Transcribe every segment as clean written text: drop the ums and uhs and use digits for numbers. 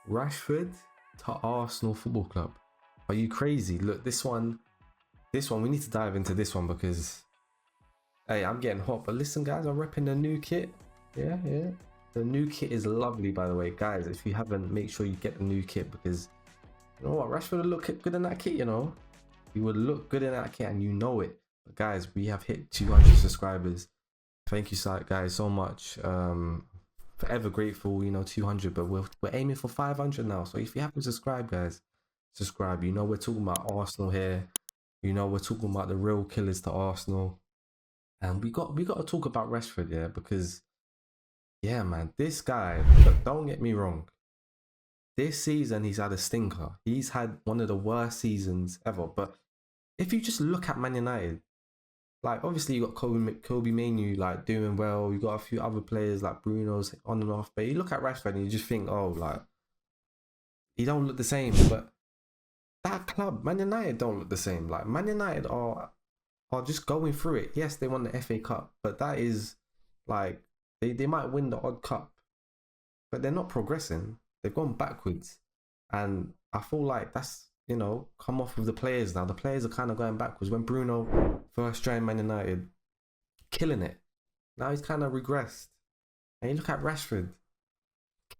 Rashford to Arsenal Football Club. Are you crazy? Look, this one, we need to dive into this one because, hey, I'm getting hot. But listen, guys, I'm repping the new kit. Yeah. The new kit is lovely, by the way. Guys, if you haven't, make sure you get the new kit because, you know what, Rashford would look good in that kit, you know. He would look good in that kit and you know it. But guys, we have hit 200 subscribers. Thank you, guys, so much. Forever grateful, you know, 200, but we're aiming for 500 now. So if you haven't subscribed, guys, subscribe. You know we're talking about Arsenal here. You know we're talking about the real killers to Arsenal, and we got to talk about Rashford, yeah, because yeah, man, this guy. Look, don't get me wrong. This season he's had a stinker. He's had one of the worst seasons ever. But if you just look at Man United, like obviously you got Kobe Mainoo like doing well. You got a few other players like Bruno's on and off. But you look at Rashford and you just think, oh, like he don't look the same. But that club, Man United, don't look the same. Like Man United are just going through it. Yes, they won the FA Cup, but that is like they might win the odd cup, but they're not progressing. They've gone backwards, and I feel like that's, you know, come off with the players now. The players are kind of going backwards. When Bruno first joined Man United, killing it. Now he's kind of regressed. And you look at Rashford,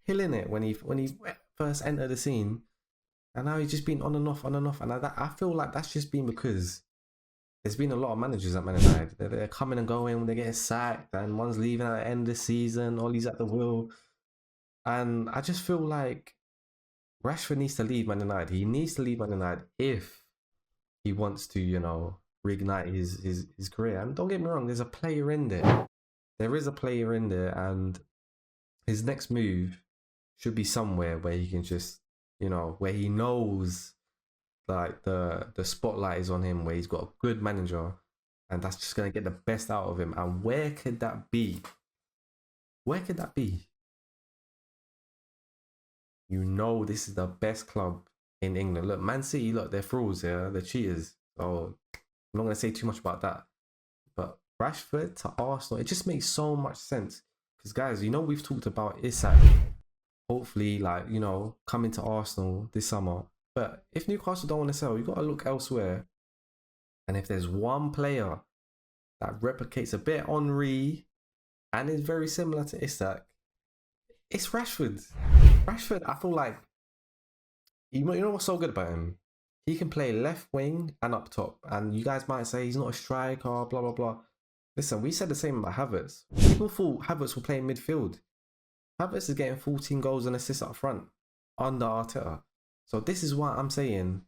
killing it when he first entered the scene, and now he's just been on and off. And I feel like that's just been because there's been a lot of managers at Man United. They're coming and going, they're getting sacked, and one's leaving at the end of the season, Ollie's at the wheel. And I just feel like Rashford needs to leave Man United. He needs to leave Man United if he wants to, you know, reignite his career. And don't get me wrong, there's a player in there. There is a player in there, and his next move should be somewhere where he can just, you know, where he knows like the spotlight is on him, where he's got a good manager, and that's just gonna get the best out of him. And where could that be? Where could that be? You know, this is the best club in England. Look, Man City, look, they're frauds, yeah, they're cheaters. So I'm not gonna say too much about that. But Rashford to Arsenal, it just makes so much sense. Because guys, you know, we've talked about Isak hopefully, like, you know, coming to Arsenal this summer. But if Newcastle don't want to sell, you got to look elsewhere. And if there's one player that replicates a bit Henry and is very similar to Isak, it's Rashford. Rashford, I feel like, you know what's so good about him? He can play left wing and up top. And you guys might say he's not a striker, blah, blah, blah. Listen, we said the same about Havertz. People thought Havertz would play in midfield. Havertz is getting 14 goals and assists up front under Arteta. So this is why I'm saying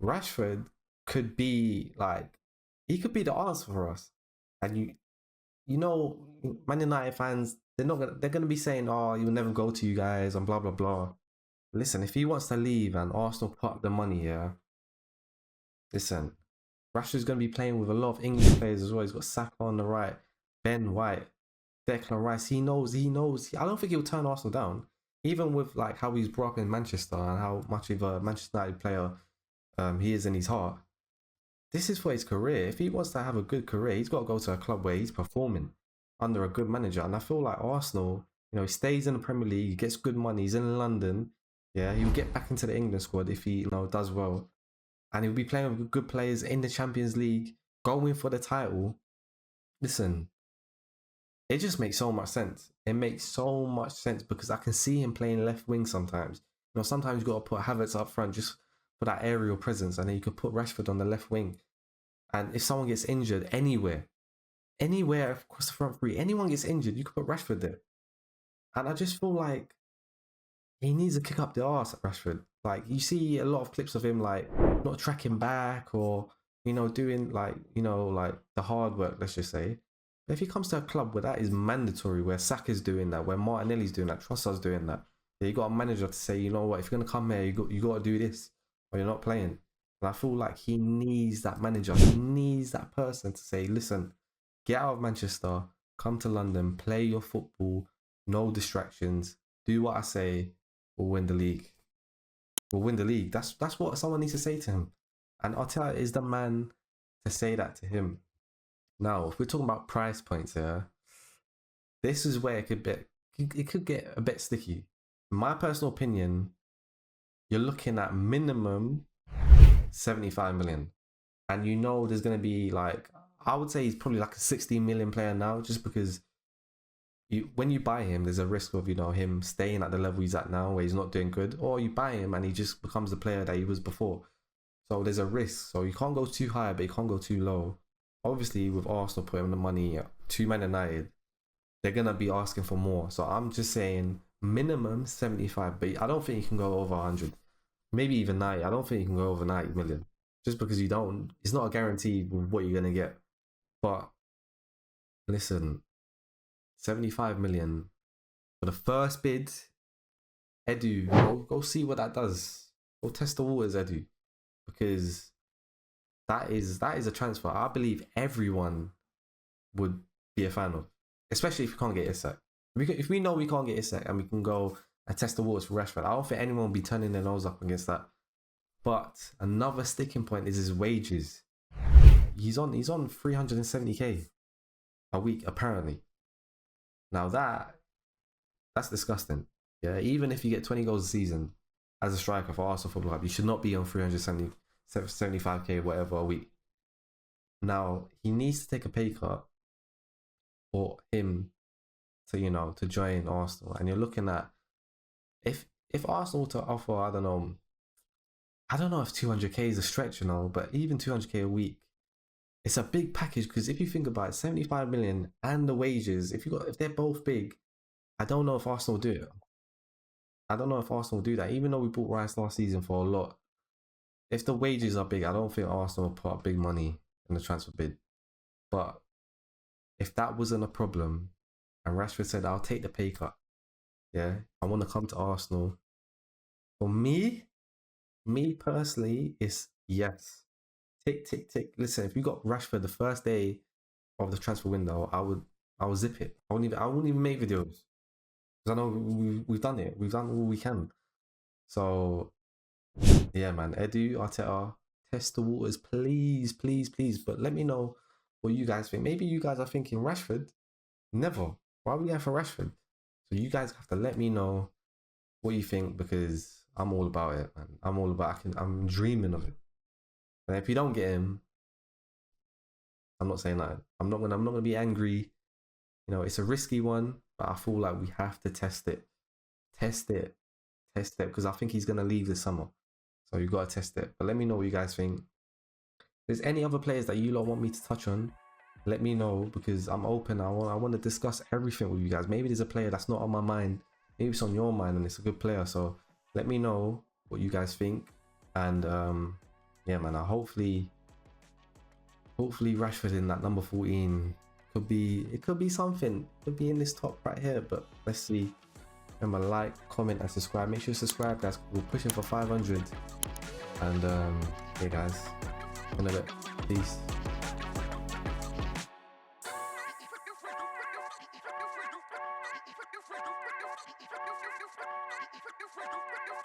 Rashford could be like, he could be the answer for us. And you know, Man United fans, they're gonna be saying, oh, you'll never go to you guys and blah blah blah. Listen, if he wants to leave and Arsenal put up the money here, listen, Rashford's gonna be playing with a lot of English players as well. He's got Saka on the right, Ben White, Declan Rice. He knows. I don't think he'll turn Arsenal down, even with like how he's brought up in Manchester and how much of a Manchester United player he is in his heart. This is for his career. If he wants to have a good career, he's got to go to a club where he's performing under a good manager. And I feel like Arsenal, you know, he stays in the Premier League, he gets good money, he's in London. Yeah, he'll get back into the England squad if he, you know, does well. And he'll be playing with good players in the Champions League, going for the title. Listen, it just makes so much sense. It makes so much sense because I can see him playing left wing sometimes. You know, sometimes you've got to put Havertz up front just for that aerial presence, and then you could put Rashford on the left wing. And if someone gets injured anywhere across the front three, anyone gets injured, you could put Rashford there. And I just feel like he needs to kick up the arse at Rashford. Like, you see a lot of clips of him, like, not tracking back or, you know, doing, like, you know, like the hard work, let's just say. But if he comes to a club where that is mandatory, where Saka's doing that, where Martinelli's doing that, Trossard's doing that, you got a manager to say, you know what, if you're going to come here, you got to do this, or you're not playing. And I feel like he needs that manager. He needs that person to say, listen, get out of Manchester, come to London, play your football, no distractions, do what I say, we'll win the league. We'll win the league. That's what someone needs to say to him. And Arteta is the man to say that to him. Now, if we're talking about price points here, this is where it could get a bit sticky. In my personal opinion, you're looking at minimum 75 million. And you know there's going to be like, I would say he's probably like a 16 million player now, just because when you buy him, there's a risk of, him staying at the level he's at now where he's not doing good, or you buy him and he just becomes the player that he was before. So there's a risk. So you can't go too high, but you can't go too low. Obviously, with Arsenal putting the money to Man United, they're going to be asking for more. So I'm just saying minimum 75, but I don't think you can go over 100. Maybe even 90. I don't think you can go over 90 million. Just because it's not a guarantee with what you're going to get. But listen, 75 million for the first bid. Edu, go see what that does. Go test the waters, Edu. Because that is a transfer I believe everyone would be a fan of. Especially if you can't get Isak. If we know we can't get Isak and we can go and test the waters for Rashford, I don't think anyone will be turning their nose up against that. But another sticking point is his wages. He's on 370k a week apparently. Now that's disgusting. Yeah, even if you get 20 goals a season as a striker for Arsenal Football Club, you should not be on 375k whatever a week. Now he needs to take a pay cut for him to join Arsenal, and you're looking at if Arsenal to offer, I don't know if 200k is a stretch, but even 200k a week, it's a big package. Because if you think about it, 75 million and the wages, if they're both big, I don't know if Arsenal will do it. I don't know if Arsenal will do that, even though we bought Rice last season for a lot. If the wages are big, I don't think Arsenal will put up big money in the transfer bid. But if that wasn't a problem, and Rashford said, I'll take the pay cut, yeah, I want to come to Arsenal. For me personally, it's yes. Tick, tick, tick. Listen, if you got Rashford the first day of the transfer window, I would zip it. I wouldn't even make videos. Because I know we've done it. We've done all we can. So, yeah, man. Edu, Arteta, test the waters, please, please, please. But let me know what you guys think. Maybe you guys are thinking Rashford? Never. Why are we going for Rashford? So you guys have to let me know what you think, because I'm all about it, man. I'm all about I'm dreaming of it. And if you don't get him, I'm not saying that. I'm not gonna be angry. It's a risky one, but I feel like we have to test it. Test it. Because I think he's gonna leave this summer. So you gotta test it. But let me know what you guys think. If there's any other players that you lot want me to touch on, let me know, because I'm open. I want to discuss everything with you guys. Maybe there's a player that's not on my mind. Maybe it's on your mind and it's a good player. So let me know what you guys think. And yeah, man, hopefully Rashford in that number 14 could be something. Could be in this top right here. But let's see. Remember, like, comment, and subscribe. Make sure you subscribe, guys. We're pushing for 500. And yeah, guys, in a bit. Peace.